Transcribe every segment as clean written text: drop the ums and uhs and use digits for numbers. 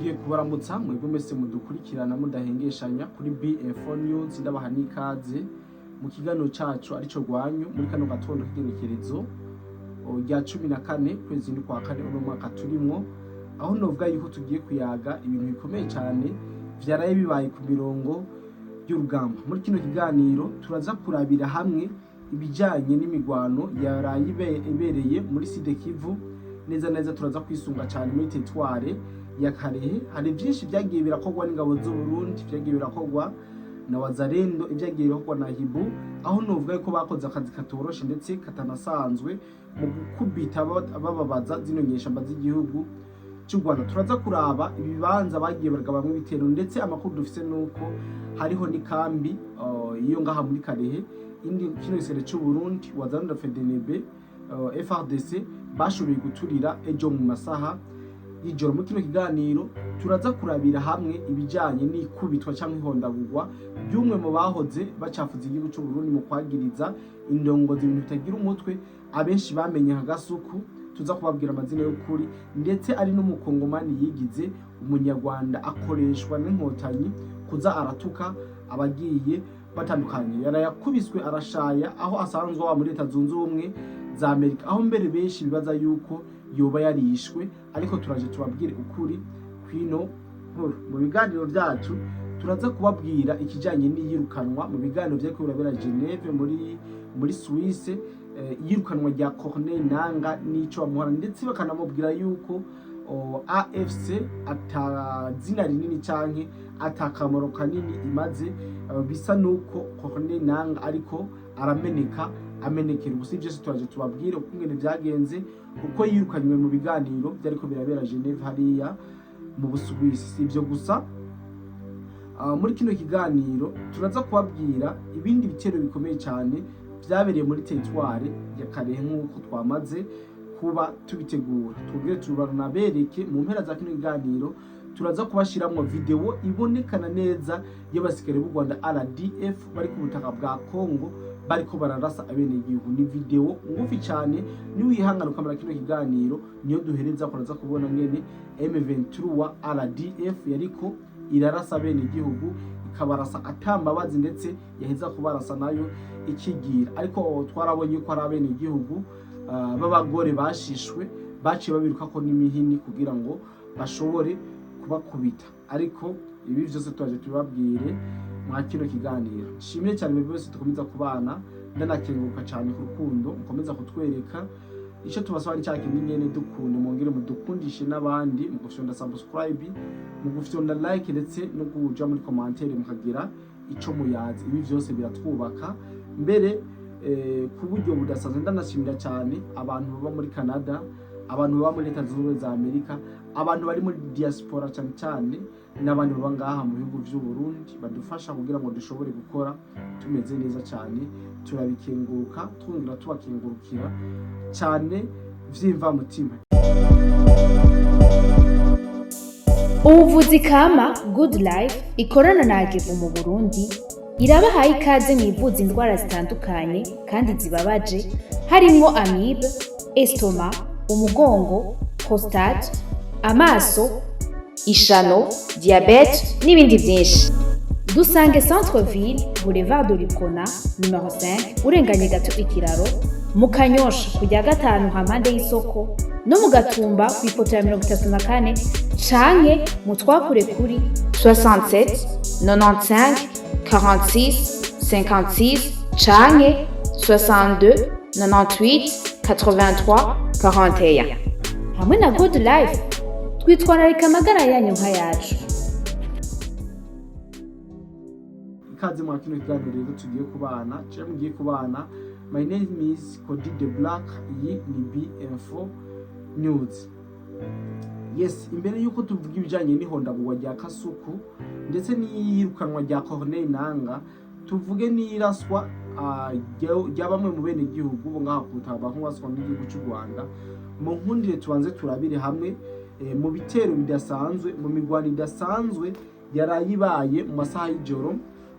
ndasubiye kubaramutsa mwebwe mwese mudukurikirana mudahengeshanya kuri BF4 News. Ndabaha n'ikaze mu kiganiro cacu arico Rwanyu muri kano gatondo k'igenekerezo rya 14 kwezi kwa kane uno mwaka turimwo, aho novuga yuko tugiye kuyaga ibintu bikomeye cyane vyaraye bibaye ku mirongo y'urugamba. Muri kino kiganiro turaza kurabira hamwe ibijanye n'imigwano yaraye ibereye muri Sud Kivu. Neza neza turaza kwisunga cyane muri territoire ya Karehe. Hari byinshi byagiye birakorwa n'ingabo z'u Burundi, byagiye birakorwa na Wazalendo, ibyagiye birakorwa na Hibu, aho novuga yuko bakoze akazi katoroshe ndetse katanasanzwe mu gukubita bababaza zino nyeshamba z'igihugu cy'u Rwanda. Turaza kuraba ibibanza bagiye baragabamwe ibitero, ndetse amakuru dufise nuko hariho n'ikambi iyo ngaha muri Karehe indi kino gisere cy'u Burundi Wazalendo FDNB FRDC bashoboye guturira ejo mu masaha y'ijoro. Muri kino kiganiro turaza kurabira hamwe ibijanye n'ikubitwa cyangwa ihondagurwa by'umwe mu bahoze bacafuza igihugu cy'u Burundi mu kwagiriza indongozi ibintu bitagira umutwe, abenshi bamenye nka Gasuku. Tuza kubabwira amazina y'ukuri, ndetse ari n'umukongomani yigize umunyarwanda akoreshwa n'inkotanyi kuza aratuka abagiye batandukanye. Yarayakubiswe arashaya aho asanzwe wa muri Leta Zunze Ubumwe za Amerika, aho mbere benshi bibaza yuko yoba yarishwe, ariko turaje tubabwire ukuri kwino nkuru. Mu biganiro byacu turaza kubabwira ikijanye n'iyirukanwa mu biganiro byo kurabera Geneve muri Suisse, yirukanwa rya Corneille Nangaa n'ico bamuhora, ndetse bakanamubwira yuko AFC atazina rinini canke atakamaro kanini imaze, bisa nuko Corneille Nangaa ariko amenekera ubusa. Byose turaje tubabwire uko ngene byagenze, uko yirukanywe mu biganiro byariko birabera Geneve hariya mu Busuwisi. Si ibyo gusa, muri kino kiganiro turaza kubabwira ibindi bitero bikomeye cyane byabereye muri territoire ya Karehe nk'uko twamaze kuba tubitegura. Tubwire turanabereke mu mpera za kino kiganiro turaza kubashiramwo video ibonekana neza y'abasikare b'u Rwanda RDF bari ku butaka bwa Kongo bariko bararasa abene igihugu. Ni video ngufi cyane, ni wihangana ukamara kino kiganiro niyo duhereza kuraza kubona ngene M23 RDF yariko irarasa abene igihugu, ikabarasa atambabazi, ndetse yaheza kubarasa nayo ikigira. Ariko twarabonye ko ari abene igihugu b'abagore bashishwe, baciye babiruka ko n'imihini kugira ngo bashobore kubakubita. Ariko ibi byose twaje tubabwire mwa kino kiganiro. Shimire cyane mwebwe bose dukomeza kubana, ndanakenguruka cyane ku rukundo mukomeza kutwereka. Ico tubasaba cyane nyene dukunde mongere mudukundishe n'abandi, mu gufyonda subscribe, mu gufyonda like, ndetse no kuja muri commentaire mukagira ico muyazi. Ibi byose biratwubaka mbere ku buryo budasanzwe. Ndanashimira cyane abantu baba muri Canada, abantu baba muri Leta Zunze Ubumwe za Amerika, abantu bari muri diaspora cyane n'abandi baba ngaha mu bihugu by'u Burundi badufasha kugira ngo dushobore gukora tumeze neza cyane. Turabikenguruka, twongera tubakengurukira cyane vyimva mutima. Ubuvuzi kama Good Life ikorana na Agevu mu Burundi irabahaye ikaze mwivuza indwara zitandukanye kandi zibabaje, harimo amibe, estoma, umugongo, prostate, amaso, ishano, diabete n'ibindi byinshi. Dusange Centre Ville, Boulevard de l'Icona, numero 5, urenganye gato ikiraro, mu Kanyosha kujya gatanu hampande y'isoko, no mu Gatumba ku ipoto ya 34, canke mu twakure kuri 67 95 46 56 canke 62 98 83 41. Hamwe na Good Life twitwararika amagara yanyu nka yacu. Ikaze mwa kino kiganiro rero tugiye kubana, cyangwa mugiye kubana. My name is Cody the Black, iyi ni BF4 News. Yes, imbere yuko tuvuga ibijanye n'ihondagurwa rya Kasuku ndetse n'iyirukanwa rya Corneille Nangaa, tuvuge n'iraswa rya bamwe mu bene igihugu bo ngaha kutaba nk'uwaswa n'igihugu cy'u Rwanda. Mu nkundire tubanze turabire hamwe mu bitero bidasanzwe, mu migwano idasanzwe yarayibaye mu masaha y'ijoro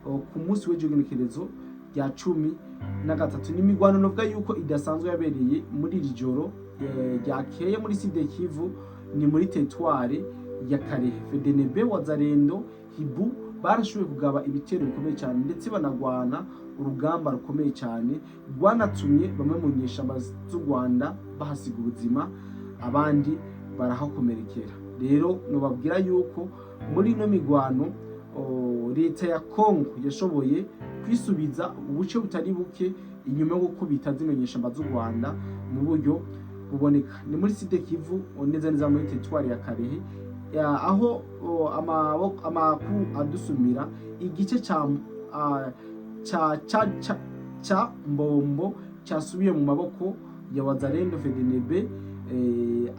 ku munsi w'ejogenekerezo rya 13. N'imigwano novuga yuko idasanzwe yabereye muri iri joro ryakeye muri Sud Kivu, ni muri territoire ya Karehe. FDNB, Wazalendo, Hibu barashoboye kugaba ibitero bikomeye cyane ndetse banagwana urugamba rukomeye cyane rwanatumye bamwe mu nyeshamba z'u Rwanda bahasiga ubuzima, abandi barahakomerekera. Rero nobabwira yuko muri ino migwano leta ya Kongo yashoboye kwisubiza ubuce butari buke inyuma yo gukubita zino nyeshamba z'u Rwanda mu buryo buboneka. Ni muri Sud Kivu, neza neza muri teritwari ya Karehe, aho amakuru adusumira igice ca Mbombo cyasubiye mu maboko ya Wazalendo, FDNB,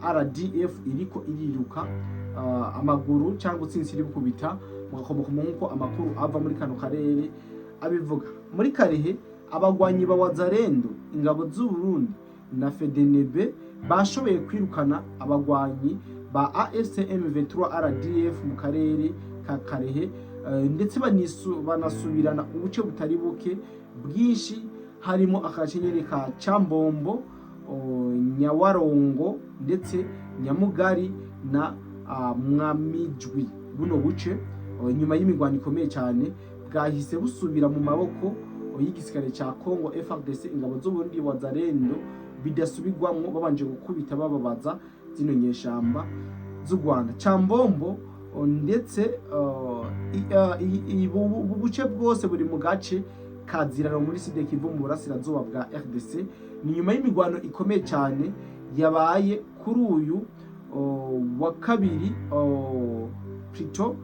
RDF iriko iriruka amaguru cyangwa utsinsiri bukubita mugakomoka nkuko amakuru ava muri kano karere abivuga. Muri Karehe abagwanyi ba Wazalendo, ingabo z'u Burundi na FDNB bashoboye kwirukana abagwanyi ba AFCM 23 RDF mu karere ka Karehe, ndetse banasubirana ubuce butari buke bwinshi, harimo akacenyeri ka Chambombo, Nyawarongo ndetse Nyamugari na Mwamijwi. Buno buce nyuma y'imigwano ikomeye cyane bwahise busubira mu maboko y'igisirikare cya Kongo FARDC, ingabo z'u Burundi, Wazalendo bidasubirwamwo, babanje gukubita bababaza zino nyeshamba z'u Rwanda. Chambombo ndetse ubu buce bwose buri mu gace kazirano muri Sud Kivu mu burasirazuba bwa RDC. Ni nyuma y'imigwano ikomeye cyane yabaye kuri uyu wa kabiri plutôt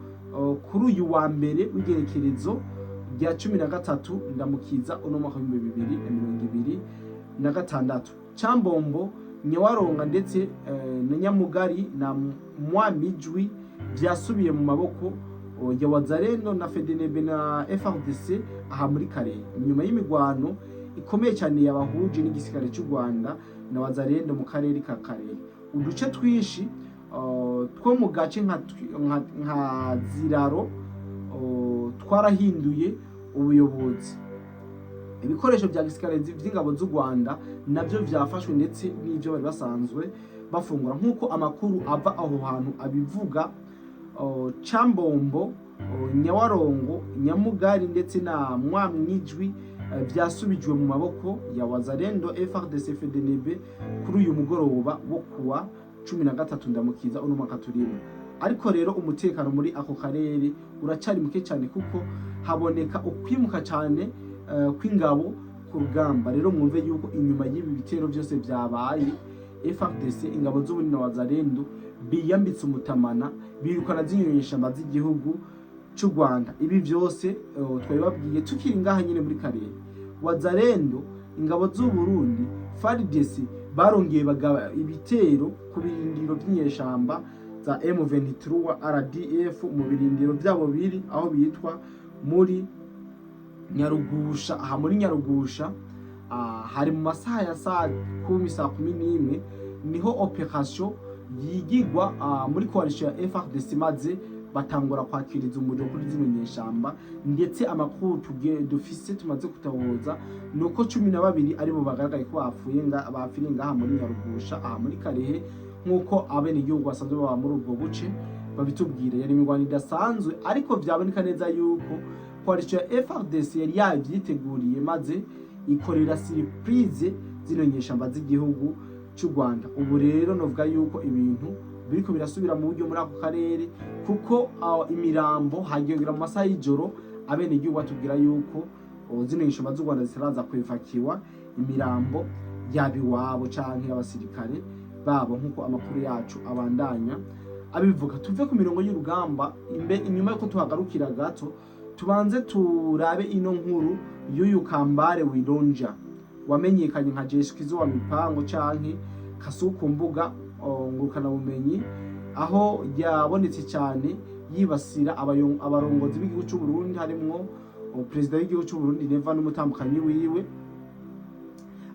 kuri uyu wa mbere w'igerekerezo rya 13 ndamukiza uno mwaka wa 2026. Chambombo, Nyawaronga ndetse na Nyamugari na Mwamijwi byasubiye mu maboko ya Wazalendo na FDNB na FARDC aha muri Karehe, nyuma y'imigwano ikomeye cyane yabahuje n'igisirikare cy'u Rwanda na Wazalendo mu karere ka Karehe. Uduce twinshi two mu gace nka Ziraro twarahinduye ubuyobozi. Ibikoresho bya gisirikare by'ingabo z'u Rwanda nabyo byafashwe ndetse n'ibyo bari basanzwe bafungura nk'uko amakuru ava aho hantu abivuga. Chambombo, Nyawarongo, Nyamugari ndetse na Mwamwijwi byasubijwe mu maboko ya Wazalendo, FARDC, FDNB kuri uyu mugoroba wo kuwa 13 ndamukiza uno mwaka turimo. Ariko rero umutekano muri ako karere uracari muke cyane kuko haboneka ukwimuka cyane kw'ingabo ku rugamba. Rero mwumve yuko inyuma y'ibi bitero byose byabaye, FARDC, ingabo z'Uburundi na Wazalendo biyambitse umutamana, birukana zinyonyeshamba z'igihugu cy'u Rwanda. Ibi byose twabibabwiye tukiri ngaha nyine muri Karehe. Wazalendo, ingabo z'u Burundi, FARDC barongeye bagaba ibitero ku birindiro by'inyeshamba za M23 RDF mu birindiro byabo biri aho bitwa muri Nyarugusha. Aha muri Nyarugusha hari mu masaha ya saa 11 niho operation yigigwa muri coalition ya FARDC, maze batangura kwakiriza umuriro kuri zino nyeshamba. Ndetse amakuru dufise tumaze kutaboza nuko 12 aribo bagaragaye ko bapfiriye ngaha muri Nyarugusha aha muri Karehe, nkuko abene igihugu basanzwe baba muri ubwo buce babitubwire. Yari imigwano idasanzwe, ariko byaboneka neza yuko coalition ya FARDC yari yabyiteguriye maze ikorera surprise zino nyeshamba z'igihugu cy'u Rwanda. Ubu rero novuga yuko ibintu biriko birasubira mu buryo muri ako karere, kuko imirambo hagiyongera mu masaha y'ijoro abene igihugu batubwira yuko zino nyeshamba z'u Rwanda zitaraza kwifakiwa imirambo yabiwabo canke y'abasirikare babo, nkuko amakuru yacu abandanya abivuga. Tuve ku mirongo y'urugamba inyuma yuko tuhagarukira gato, tubanze turabe ino nkuru y'uyu Kambare Wironja wamenyekanye nka Jeshikizo wa Mipango canke Kasuku mbuga ngurukana bumenyi, aho yabonetse cyane yibasira abarongozi b'igihugu cy'u Burundi, harimwo president w'igihugu cy'u Burundi Neva n'umutambukanyi wiwe,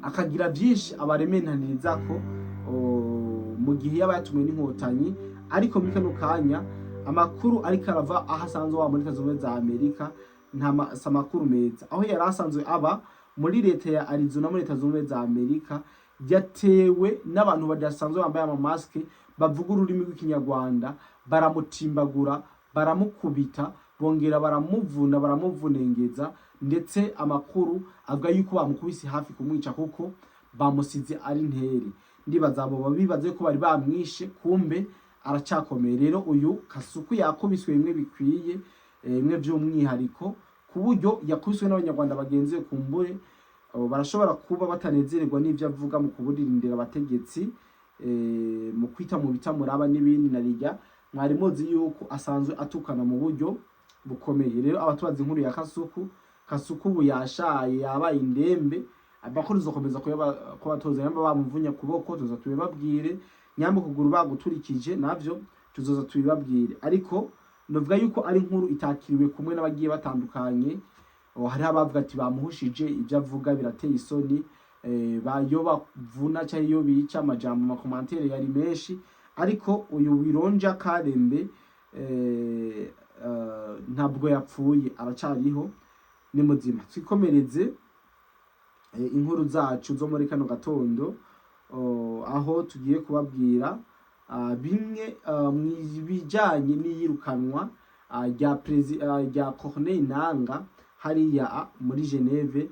akagira byinshi abaremenaniriza ko mu gihe yaba yatumwe n'inkotanyi. Ariko muri kano kanya amakuru ariko arava aho asanzwe wa muri Leta Zunze Ubumwe za Amerika nta samakuru meza. Aho yari asanzwe aba muri leta ya Arizona muri Leta Zunze Ubumwe za Amerika, yatewe n'abantu badasanzwe bambaye amamaske bavuga ururimi rw'ikinyarwanda, baramutimbagura, baramukubita, bongera baramuvunengeza, ndetse amakuru avuga yuko bamukubise hafi kumwica kuko bamusize ari ntere. Ndibaza abo babibaze ko bari bamwishe, kumbe aracakomeye. Rero uyu Kasuku yakubiswe bimwe bikwiye, bimwe by'umwihariko, ku buryo yakubiswe n'abanyarwanda bagenzi be. Kumbure barashobora kuba batanezererwa n'ibyo avuga mu kuburindira abategetsi, mu kwita mu bitamuraba n'ibindi. Narijya mwari muzi yuko asanzwe atukana mu buryo bukomeye. Rero abatubaza inkuru ya Kasuku ubu yashaye, yabaye indembe. Abakuru zokomeza kubatoza, nyamba bamuvunya kuboko tuza tubibabwire, nyamba kuguru baguturikije navyo tuzoza tubibabwire. Ariko novuga yuko ari inkuru itakiriwe kumwe n'abagiye batandukanye. Hari abavuga ati bamuhushije, ibyo avuga birateye isoni, bayo bavuna cyangwa iyo bica amajambo mu commentaire yari menshi. Ariko uyu Wironja Karembe ntabwo yapfuye, aracariho, ni muzima. Twikomereze inkuru zacu zo muri kano gatondo, aho tugiye kubabwira bimwe bijanye n'iyirukanwa rya Corneille Nangaa hariya muri Geneve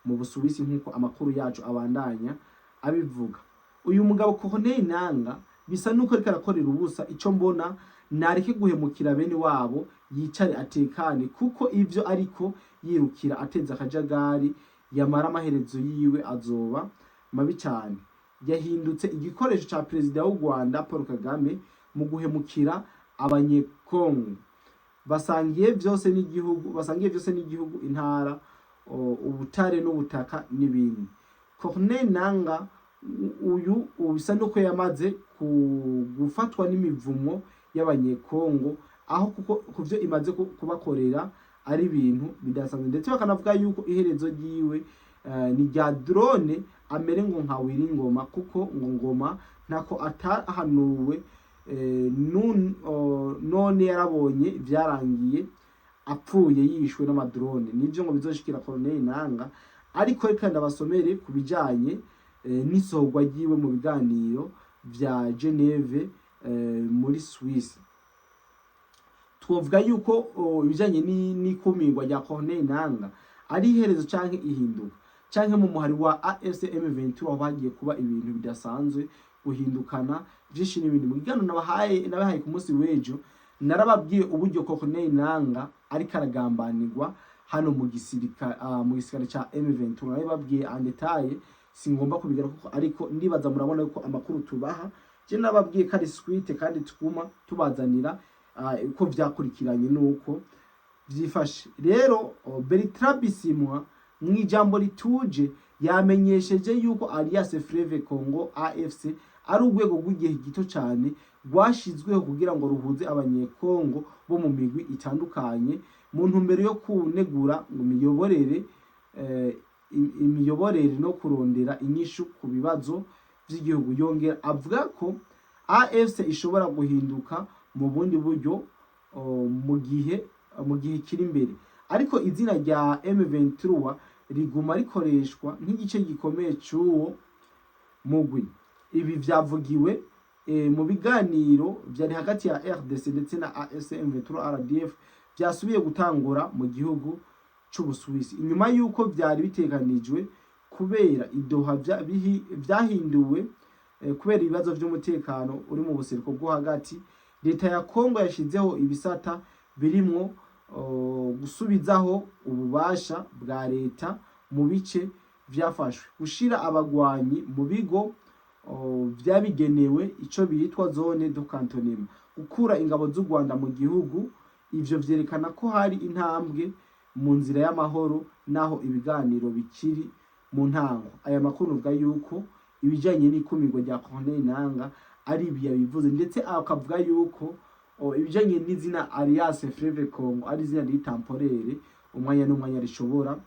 mu Busuwisi, nk'uko amakuru yacu abandanya abivuga. Uyu mugabo Corneille Nangaa bisa nuko ariko arakorera ubusa. Ico mbona nareke guhemukira bene wabo, yicare atekane, kuko ivyo ariko yirukira ateza akajagari, yamara amaherezo yiwe azoba mabi cyane. Yahindutse igikoresho ca perezida w'u Rwanda Paul Kagame mu guhemukira abanyekongo. Basangiye byose n'igihugu, intara, ubutare n'ubutaka n'ibindi. Corneille Nangaa uyu bisa nuko yamaze gufatwa n'imivumo y'abanyekongo, aho kuko kuvyo imaze kubakorera ari ibintu bidasanzwe. Ndetse bakanavuga yuko iherezo ryiwe ni rya drone, amere ngo nka Wiringoma, kuko ngo Ngoma ntako atahanuwe, none yarabonye byarangiye apfuye yishwe n'amadrone. Nivyo ngo bizoshikira Corneille Nangaa. Ariko reka ndabasomere kubijanye n'isohorwa ryiwe mu biganiro vya Geneve muri Suisse. Twovuga yuko ibijanye n'ikumirwa rya Corneille Nangaa ari iherezo canke ihinduka, canke mu muhari wa AFC M23 aho bagiye kuba ibintu bidasanzwe, guhindukana vyinshi n'ibindi. Mu kiganiro nabahaye ku munsi w'ejo, narababwiye uburyo Corneille Nangaa ariko aragambanirwa hano mu gisirikare ca M23. Nababwiye en detail, singomba kubigera kuko, ariko ndibaza murabona yuko amakuru tubaha, je nababwiye ko ari suite kandi tukuma tubazanira uko vyakurikiranye nuko vyifashe. Rero Bertrand Bisimwa mu ijambo rituje yamenyesheje yuko Alliance Fleuve Congo AFC ari urwego rw'igihe gito cyane rwashizweho kugira ngo ruhuze abanyekongo bo mu migwi itandukanye, mu ntumbero yo kunegura imiyoborere no kurondera inyishu ku bibazo by'igihugu. Yongera avuga ko AFC ishobora guhinduka mu bundi buryo mu gihe kiri imbere, ariko izina rya M23 riguma rikoreshwa nk'igice gikomeye cy'uwo mugwi. Ibi vyavugiwe mu biganiro vyari hagati ya RDC ndetse na AFC M23 RDF vyasubiye gutangura mu gihugu c'Ubusuwisi, inyuma yuko vyari biteganijwe kubera idoha vyahinduwe kubera ibibazo vy'umutekano uri mu buseruko bwo hagati. Leta ya Kongo yashizeho ibisata birimwo gusubizaho ububasha bwa leta mu bice vyafashwe, gushira abagwanyi mu bigo vyabigenewe, ico bitwa zone de cantonnement, gukura ingabo z'u Rwanda mu gihugu. Ivyo vyerekana ko hari intambwe mu nzira y'amahoro, naho ibiganiro bikiri mu ntango. Aya makuru avuga yuko ibijanye n'ikumirwa rya Corneille Nangaa ari ibi yabivuze, ndetse akavuga yuko ibijanye n'izina Alliance Fleuve Congo ari izina ritamporere, umwanya n'umwanya rishobora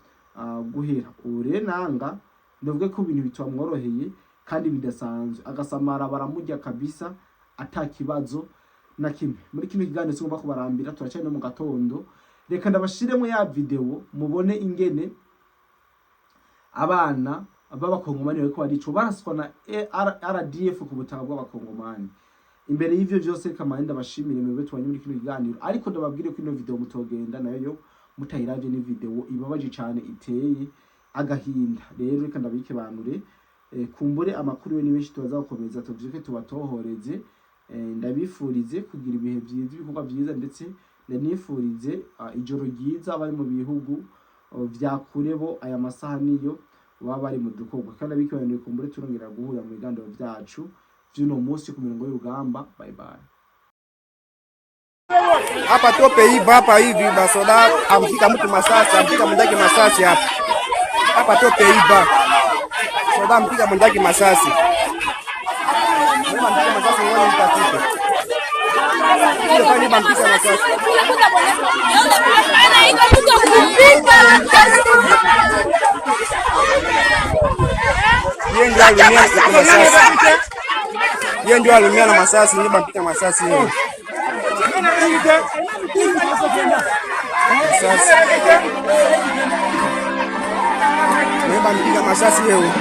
guhera. Ure Nangaa novuga ko ibintu bitwamworoheye kandi bidasanzwe, agasamara baramurya kabisa atakibazo na kimwe. Muri kimwe kiganiro singomba kubarambira, turacane no mu gatondo. Reka ndabashiremo ya video mubone ingene abana b'abakongomani bariko barico baraswa na RDF ku butaka bw'abakongomani. imbere y'ivyo byose kamanda bashimire mwebwe tubanye muri kino kiganiro ariko ndababwire ko ino video mutogenda nayo mutayiravye ni video ibabaje cyane iteye agahinda. Rero reka ndabike banure kumbure amakuru yo ni benshi tubaza gukomeza tuvyuke tubatohoreze. Ndabifurize kugira ibihe byiza ibikorwa byiza ndetse ndanifurize ijoro ryiza abari mu bihugu vya kure bo aya masaha niyo baba bari mu dukorwa kandi abikibanire kumbure turongera guhura mu biganiro vyacu vy'uno munsi ku mirongo y'urugamba. Bye bye. Hapa tu Pays-Bas hapa hivi basoda amfika mtu masasi amfika mwendake masasi hapa. Hapa tu Pays-Bas. Soda amfika mwendake masasi. Mimi ndike masasi ngoni mtafike. Ndio fanye bampisa masasi. Yeye ndio alumia na masasi ndio bampika masasi yeye. Masasi. Mimi bampika masasi yeye.